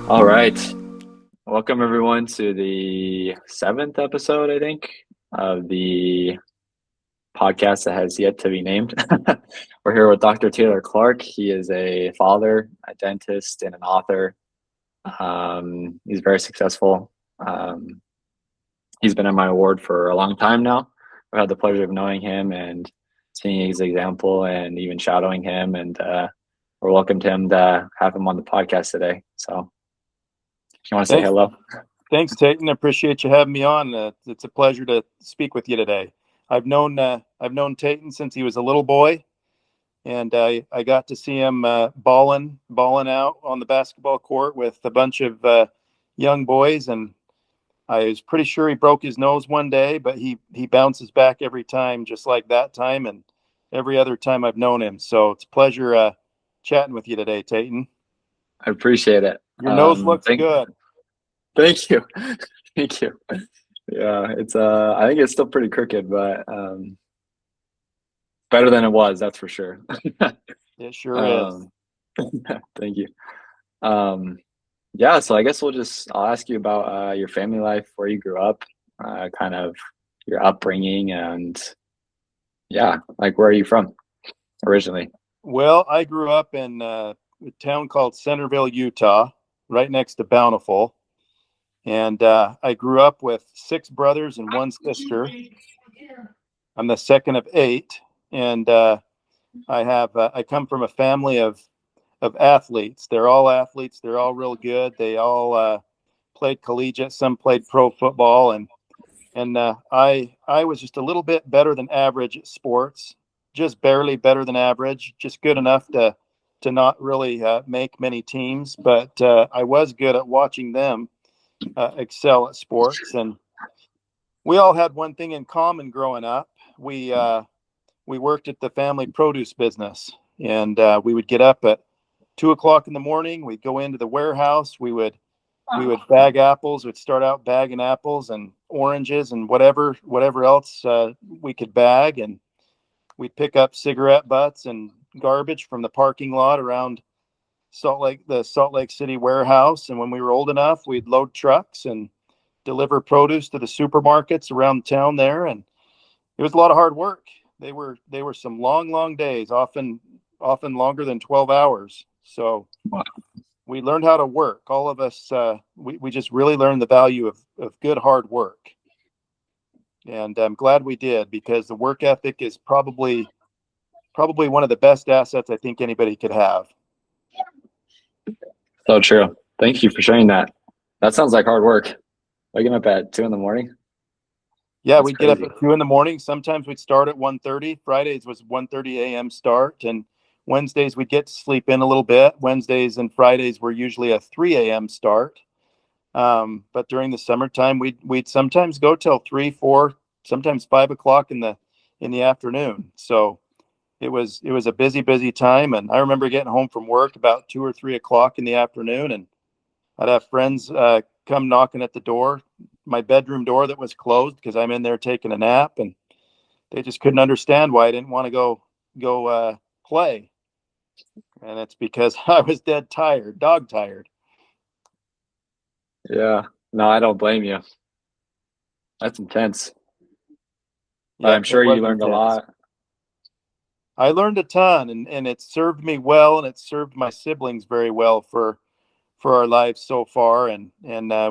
All right. Welcome everyone to the seventh episode, I think, of the podcast that has yet to be named. We're here with Dr. Taylor Clark. He is a father, a dentist, and an author. He's very successful. He's been in my ward for a long time now. I've had the pleasure of knowing him and seeing his example and even shadowing him. And we're welcome to him to have him on the podcast today. So if you want to say Thanks, hello. thanks, Tayton. Appreciate you having me on. It's a pleasure to speak with you today. I've known Tayton since he was a little boy, and I got to see him balling out on the basketball court with a bunch of young boys, and I was pretty sure he broke his nose one day, but he bounces back every time, just like that time and every other time I've known him. So it's a pleasure chatting with you today, Tayton. I appreciate it. Your nose looks Thank good. thank you. Thank you. Yeah, it's I think it's still pretty crooked, but better than it was, that's for sure. It sure is. Um thank you. Um yeah, so I guess I'll ask you about your family life, where you grew up, kind of your upbringing and yeah, like where are you from originally? Well, I grew up in a town called Centerville, Utah, right next to Bountiful. And I grew up with six brothers and one sister. I'm the second of eight. And I come from a family of athletes. They're all athletes. They're all real good. They all played collegiate. Some played pro football. And I was just a little bit better than average at sports, just barely better than average, just good enough to not really make many teams, but I was good at watching them excel at sports. And we all had one thing in common growing up. We worked at the family produce business, and we would get up at 2 o'clock in the morning. We'd go into the warehouse. We would bag apples. We'd start out bagging apples and oranges and whatever else we could bag, and we'd pick up cigarette butts and garbage from the parking lot around the Salt Lake City warehouse. And when we were old enough, we'd load trucks and deliver produce to the supermarkets around town there. And it was a lot of hard work. They were some long days, often longer than 12 hours. So Wow. we learned how to work. All of us, we just really learned the value of good hard work. And I'm glad we did, because the work ethic is probably one of the best assets I think anybody could have. So true. Thank you for sharing that. That sounds like hard work. Waking up at 2 in the morning. Yeah, That's we'd get up crazy. at 2 in the morning. Sometimes we'd start at 1:30. Fridays was 1:30 a.m. start, and Wednesdays we'd get to sleep in a little bit. Wednesdays and Fridays were usually a 3 a.m. start. But during the summertime, we'd sometimes go till 3, 4, sometimes 5 o'clock in the afternoon. So it was a busy time. And I remember getting home from work about 2 or 3 o'clock in the afternoon, and I'd have friends come knocking at the door, my bedroom door that was closed, because I'm in there taking a nap, and they just couldn't understand why I didn't want to go play. And it's because I was dead tired, dog tired. Yeah. No, I don't blame you. That's intense. But I'm Yep, it sure you was learned a intense. lot. I learned a ton, and it served me well, and it served my siblings very well for our lives so far. And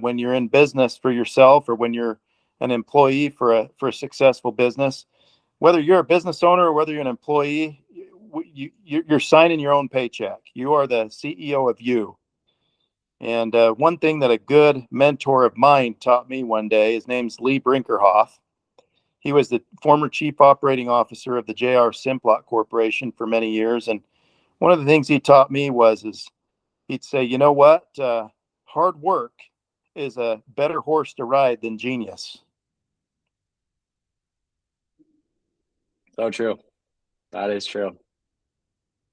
when you're in business for yourself, or when you're an employee for a successful business, whether you're a business owner or whether you're an employee, you're signing your own paycheck. You are the CEO of you. And one thing that a good mentor of mine taught me one day, his name's Lee Brinkerhoff. He was the former chief operating officer of the J.R. Simplot Corporation for many years. And one of the things he taught me is he'd say, you know what? Hard work is a better horse to ride than genius. So true. That is true.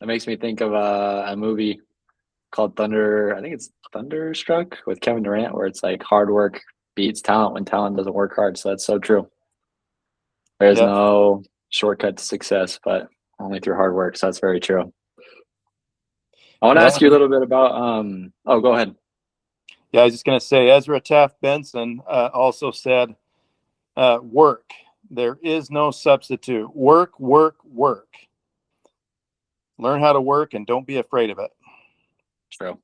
That makes me think of a movie called Thunder. I think it's Thunderstruck with Kevin Durant, where it's like hard work beats talent when talent doesn't work hard. So that's so true. There's Yeah. no shortcut to success, but only through hard work. So that's very true. I want to Yeah. ask you a little bit about oh, go ahead. Yeah, I was just going to say, Ezra Taft Benson also said, work. There is no substitute. Work, work, work. Learn how to work and don't be afraid of it. True.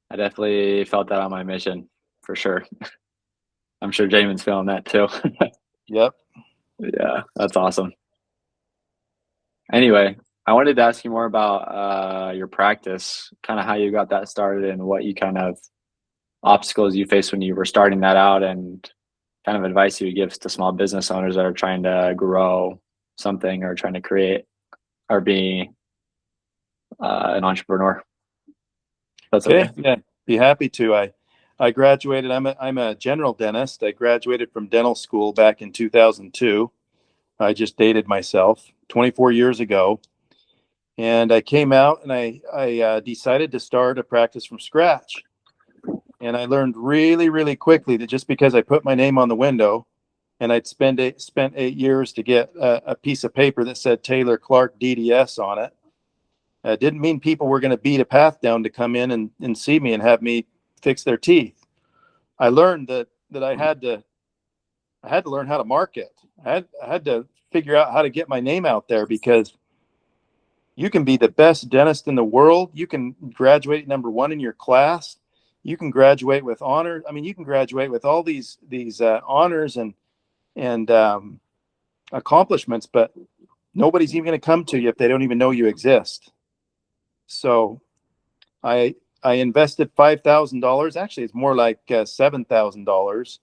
I definitely felt that on my mission for sure. I'm sure Jamin's feeling that too. Yep. Yeah, that's awesome. Anyway, I wanted to ask you more about your practice, kind of how you got that started and what you kind of obstacles you faced when you were starting that out, and kind of advice you would give to small business owners that are trying to grow something or trying to create or be an entrepreneur. That's Okay. okay. Yeah. Be happy to. I graduated. I'm a general dentist. I graduated from dental school back in 2002. I just dated myself 24 years ago. And I came out and I decided to start a practice from scratch. And I learned really, really quickly that just because I put my name on the window and I'd spent 8 years to get a piece of paper that said Taylor Clark DDS on it, didn't mean people were going to beat a path down to come in and see me and have me fix their teeth. I learned that I had to learn how to market. I had to figure out how to get my name out there, because you can be the best dentist in the world. You can graduate number one in your class. You can graduate with honor. I mean, you can graduate with all these honors and accomplishments, but nobody's even going to come to you if they don't even know you exist. So I invested $5,000. Actually, it's more like $7,000.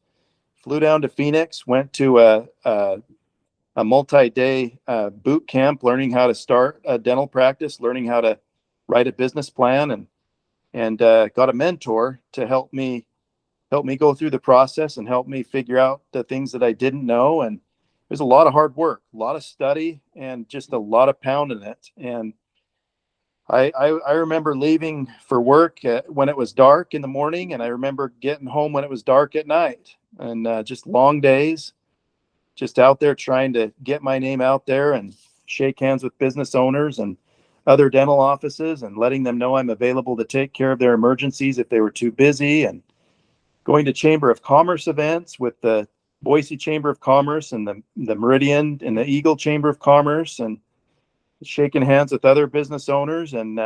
Flew down to Phoenix, went to a multi-day boot camp, learning how to start a dental practice, learning how to write a business plan, and got a mentor to help me go through the process and help me figure out the things that I didn't know. And it was a lot of hard work, a lot of study, and just a lot of pounding it. And I remember leaving for work when it was dark in the morning, and I remember getting home when it was dark at night, and just long days, just out there trying to get my name out there and shake hands with business owners and other dental offices and letting them know I'm available to take care of their emergencies if they were too busy, and going to Chamber of Commerce events with the Boise Chamber of Commerce and the Meridian and the Eagle Chamber of Commerce, and shaking hands with other business owners, and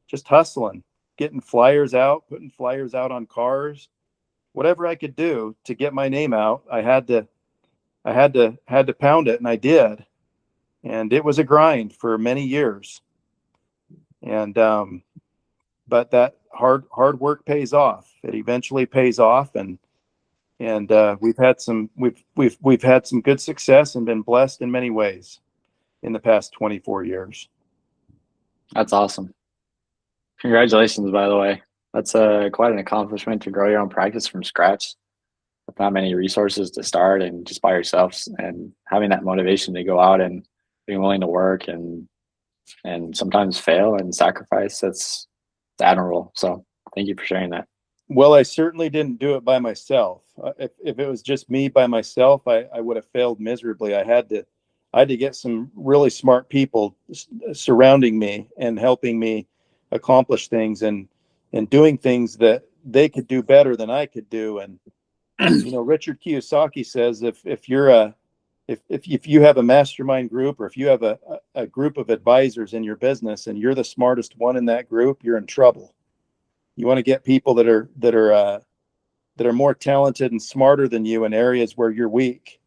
just hustling, getting flyers out, putting flyers out on cars, whatever I could do to get my name out. I had to pound it, and I did. And it was a grind for many years. And but that hard work pays off. It eventually pays off, and we've had some good success and been blessed in many ways in the past 24 years. That's awesome. Congratulations, by the way. That's quite an accomplishment to grow your own practice from scratch with not many resources to start and just by yourselves, and having that motivation to go out and being willing to work and sometimes fail and sacrifice. That's admirable. So thank you for sharing that. Well, I certainly didn't do it by myself. If it was just me by myself, I would have failed miserably. I had to get some really smart people surrounding me and helping me accomplish things, and doing things that they could do better than I could do. And Richard Kiyosaki says, if you have a mastermind group, or if you have a group of advisors in your business and you're the smartest one in that group, you're in trouble. You want to get people that are more talented and smarter than you in areas where you're weak,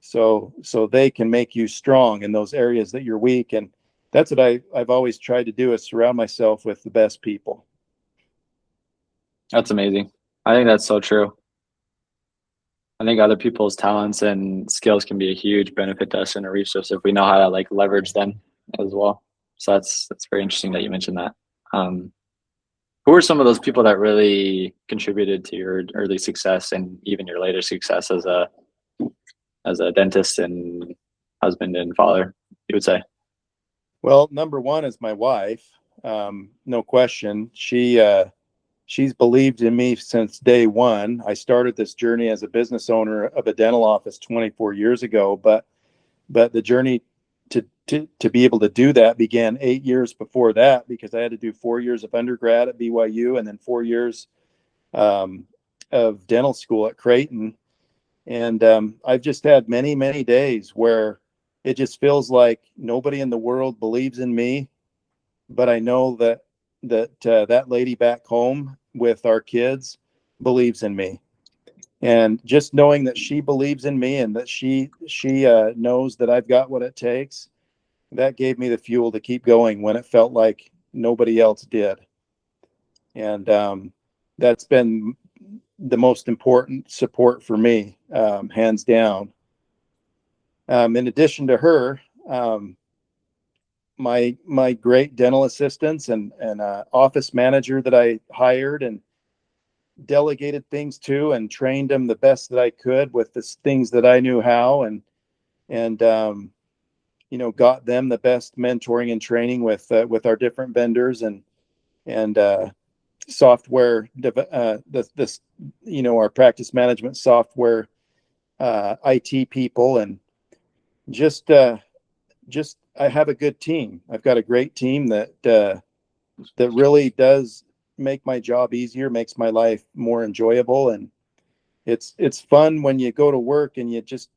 so they can make you strong in those areas that you're weak. And that's what I've always tried to do, is surround myself with the best people. That's amazing. I think that's so true. I think other people's talents and skills can be a huge benefit to us and a resource if we know how to like leverage them as well. So that's very interesting that you mentioned that. Who are some of those people that really contributed to your early success and even your later success as a dentist and husband and father, you would say? Well, number one is my wife. No question. She's believed in me since day one. I started this journey as a business owner of a dental office 24 years ago, but the journey to be able to do that began 8 years before that, because I had to do 4 years of undergrad at BYU and then 4 years um, of dental school at Creighton. And I've just had many, many days where it just feels like nobody in the world believes in me, but I know that lady back home with our kids believes in me. And just knowing that she believes in me and that she knows that I've got what it takes, that gave me the fuel to keep going when it felt like nobody else did. And that's been the most important support for me, hands down. In addition to her, um, my great dental assistants and office manager that I hired and delegated things to and trained them the best that I could with the things that I knew how, and got them the best mentoring and training with our different vendors and software, this our practice management software, IT people, and just I have a good team. I've got a great team that really does make my job easier, makes my life more enjoyable, and it's fun when you go to work and you just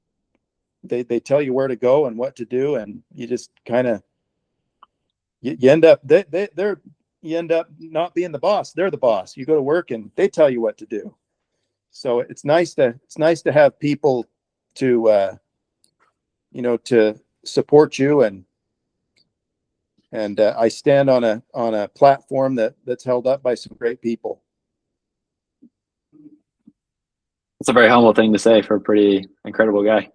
they tell you where to go and what to do, and you just kind of you end up they're you end up not being the boss. They're the boss. You go to work and they tell you what to do. So it's nice to have people to to support you, and I stand on a platform that's held up by some great people. It's a very humble thing to say for a pretty incredible guy.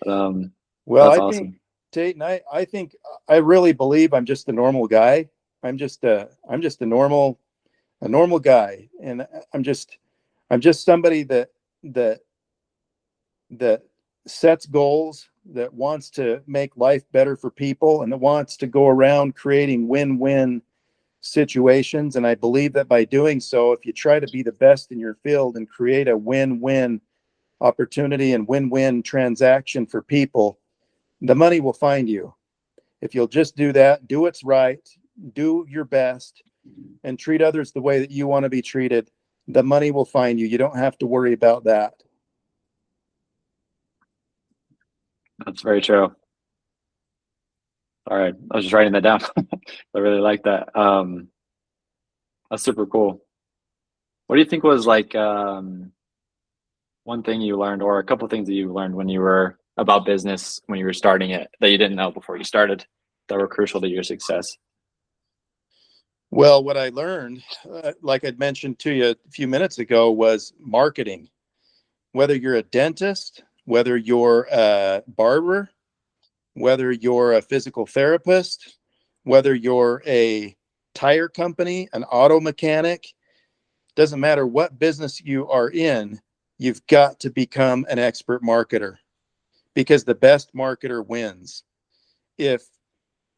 But, Well, that's I think, awesome. Tate, and I think I really believe I'm just a normal guy. I'm just a normal guy, and I'm just somebody that that sets goals, that wants to make life better for people, and that wants to go around creating win-win situations. And I believe that by doing so, if you try to be the best in your field and create a win-win opportunity and win-win transaction for people, the money will find you. If you'll just do that, do what's right, do your best, and treat others the way that you want to be treated, the money will find you. You don't have to worry about that. That's very true. All right, I was just writing that down. I really like that. That's super cool. What do you think was like one thing you learned, or a couple things that you learned when you were about business when you were starting it that you didn't know before you started that were crucial to your success? Well, what I learned, like I'd mentioned to you a few minutes ago, was marketing. Whether you're a dentist, whether you're a barber, whether you're a physical therapist, whether you're a tire company, an auto mechanic, doesn't matter what business you are in, you've got to become an expert marketer, because the best marketer wins. If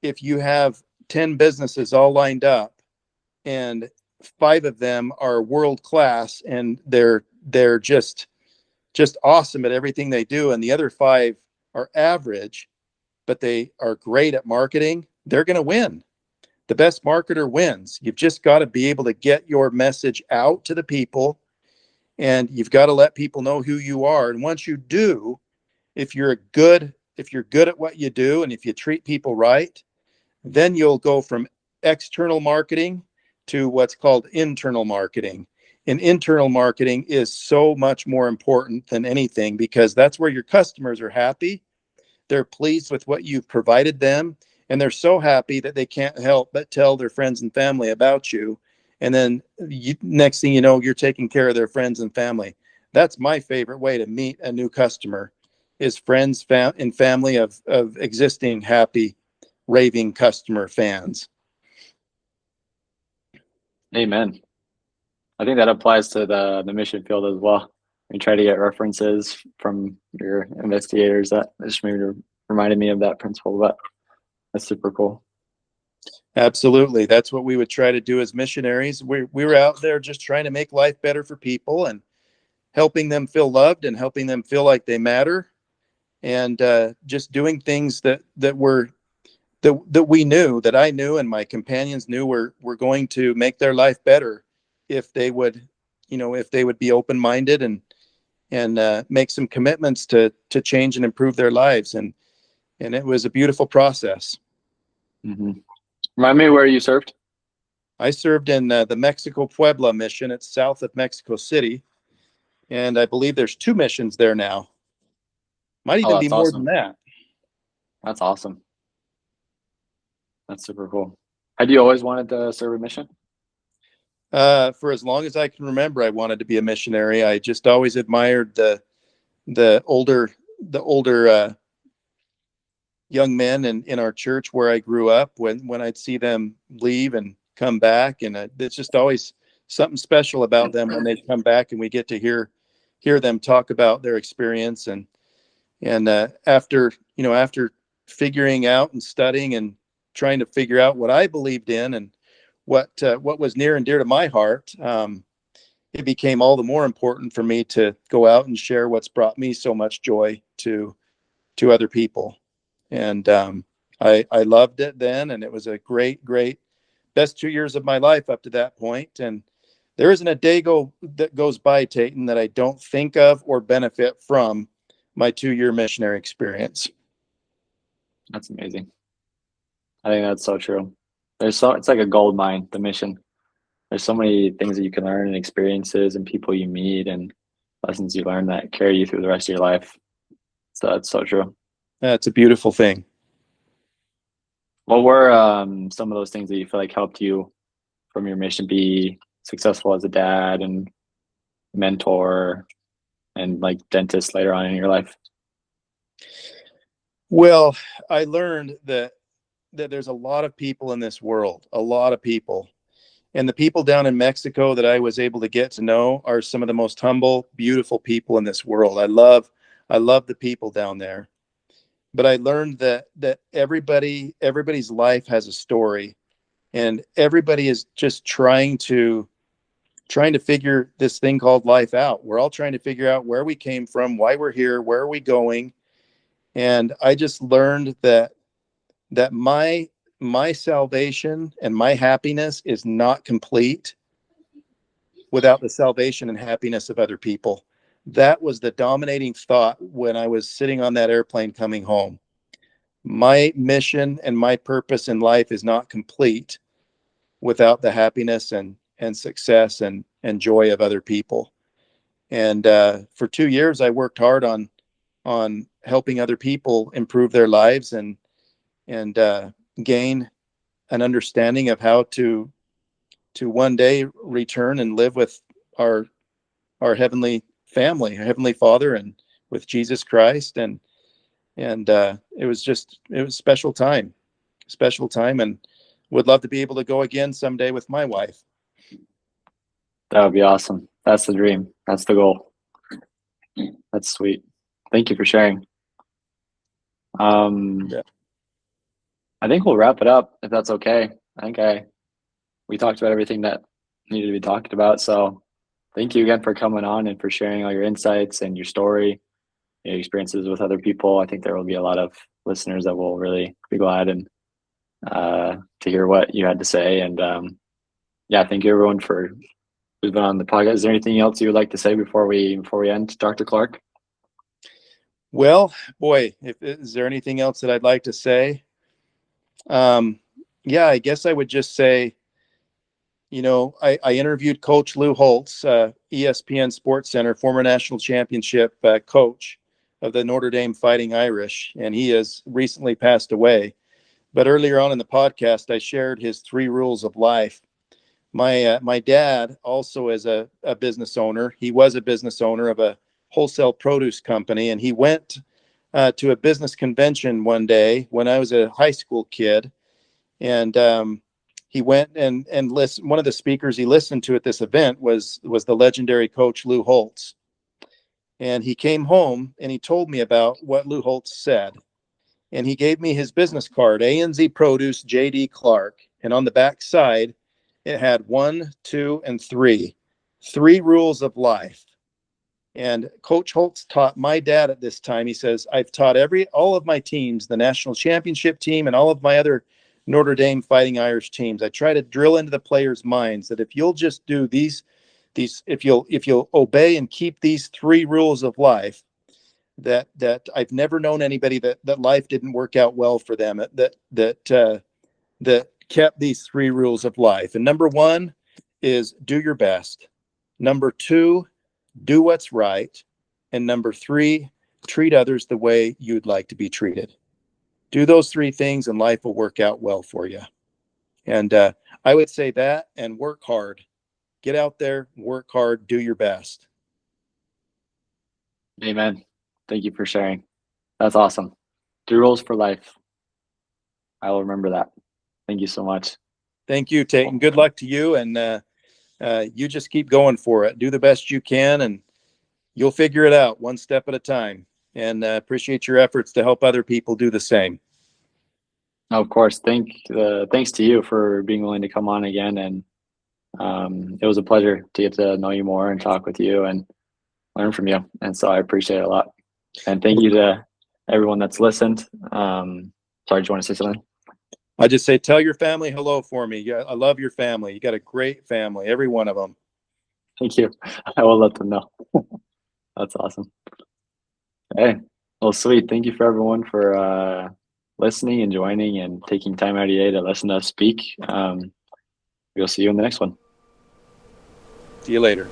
if you have 10 businesses all lined up and 5 of them are world class and they're just awesome at everything they do, and the other 5 are average but they are great at marketing, they're going to win. The best marketer wins. You've just got to be able to get your message out to the people, and you've got to let people know who you are. And once you do, if you're good at what you do, and if you treat people right, then you'll go from external marketing to what's called internal marketing. And internal marketing is so much more important than anything, because that's where your customers are happy. They're pleased with what you've provided them, and they're so happy that they can't help but tell their friends and family about you. And then next thing you know, you're taking care of their friends and family. That's my favorite way to meet a new customer, is friends and family of existing happy, raving customer fans. Amen. I think that applies to the mission field as well. We try to get references from your investigators. That just maybe reminded me of that principle, but that's super cool. Absolutely. That's what we would try to do as missionaries. We were out there just trying to make life better for people and helping them feel loved and helping them feel like they matter, and just doing things that we knew, that I knew and my companions knew were going to make their life better if they would if they would be open-minded and make some commitments to change and improve their lives. And it was a beautiful process. Mm-hmm. Remind me where you served. I served in the Mexico Puebla mission. It's south of Mexico City. And I believe there's 2 missions there now. Might Oh, even be that's more than awesome. that. That's awesome. That's super cool. Had you always wanted to serve a mission? For as long as I can remember, I wanted to be a missionary. I just always admired the older young men in our church where I grew up. When I'd see them leave and come back, and it's just always something special about them when they come back, and we get to hear them talk about their experience. And after figuring out and studying and trying to figure out what I believed in and what was near and dear to my heart, it became all the more important for me to go out and share what's brought me so much joy to other people. And I loved it then, and it was a great best 2 years of my life up to that point. And there isn't a day that goes by, Tayton, that I don't think of or benefit from my 2-year missionary experience. That's amazing. I think that's so true. It's like a gold mine, the mission. There's so many things that you can learn and experiences and people you meet and lessons you learn that carry you through the rest of your life. So that's so true. It's a beautiful thing. What were some of those things that you feel like helped you from your mission be successful as a dad and mentor and like dentist later on in your life? Well, I learned that there's a lot of people in this world, a lot of people. And the people down in Mexico that I was able to get to know are some of the most humble, beautiful people in this world. I love the people down there. But I learned that everybody's life has a story, and everybody is just trying to figure this thing called life out. We're all trying to figure out where we came from, why we're here, where are we going. And I just learned that my salvation and my happiness is not complete without the salvation and happiness of other people. That was the dominating thought when I was sitting on that airplane coming home. My mission and my purpose in life is not complete without the happiness and success and joy of other people. And for 2 years, I worked hard on helping other people improve their lives and gain an understanding of how to one day return and live with our heavenly family, our heavenly Father, and with Jesus Christ. And it was special time, and would love to be able to go again someday with my wife. That would be awesome. That's the dream. That's the goal. That's sweet. Thank you for sharing. Yeah. I think we'll wrap it up if that's okay. I think we talked about everything that needed to be talked about. So thank you again for coming on and for sharing all your insights and your story, your experiences with other people. I think there will be a lot of listeners that will really be glad and to hear what you had to say. And yeah, thank you everyone for who's been on the podcast. Is there anything else you would like to say before we end, Dr. Clark? Well, boy, is there anything else that I'd like to say? Yeah, I guess I would just say, I interviewed Coach Lou Holtz, ESPN Sports Center, former national championship coach of the Notre Dame Fighting Irish, and he has recently passed away. But earlier on in the podcast, I shared his 3 rules of life. My dad also is a business owner. He was a business owner of a wholesale produce company, and he went to a business convention one day when I was a high school kid, and he went and listened. One of the speakers he listened to at this event was the legendary Coach Lou Holtz. And he came home and he told me about what Lou Holtz said. And he gave me his business card, A&Z Produce, J.D. Clark. And on the back side, it had 1, 2, and 3 rules of life. And Coach Holtz taught my dad at this time. He says, I've taught all of my teams, the national championship team and all of my other Notre Dame Fighting Irish teams. I try to drill into the players' minds that if you'll just do these if you'll obey and keep these 3 rules of life, that I've never known anybody that life didn't work out well for them, that kept these 3 rules of life. And number 1 is do your best. Number 2, do what's right. And number 3, treat others the way you'd like to be treated. Do those 3 things and life will work out well for you. And I would say that, and work hard. Get out there, work hard, do your best. Amen. Thank you for sharing. That's awesome. 3 rules for life. I will remember that. Thank you so much. Thank you, Tate, and good luck to you. And you just keep going for it. Do the best you can, and you'll figure it out one step at a time. And appreciate your efforts to help other people do the same. Of course. Thanks to you for being willing to come on again. And it was a pleasure to get to know you more and talk with you and learn from you. And so I appreciate it a lot. And thank you to everyone that's listened. Sorry, do you want to say something? I just say, tell your family hello for me. Yeah, I love your family. You got a great family, every one of them. Thank you. I will let them know. That's awesome. Hey, well, sweet. Thank you for everyone for listening and joining and taking time out of your day to listen to us speak. We'll see you in the next one. See you later.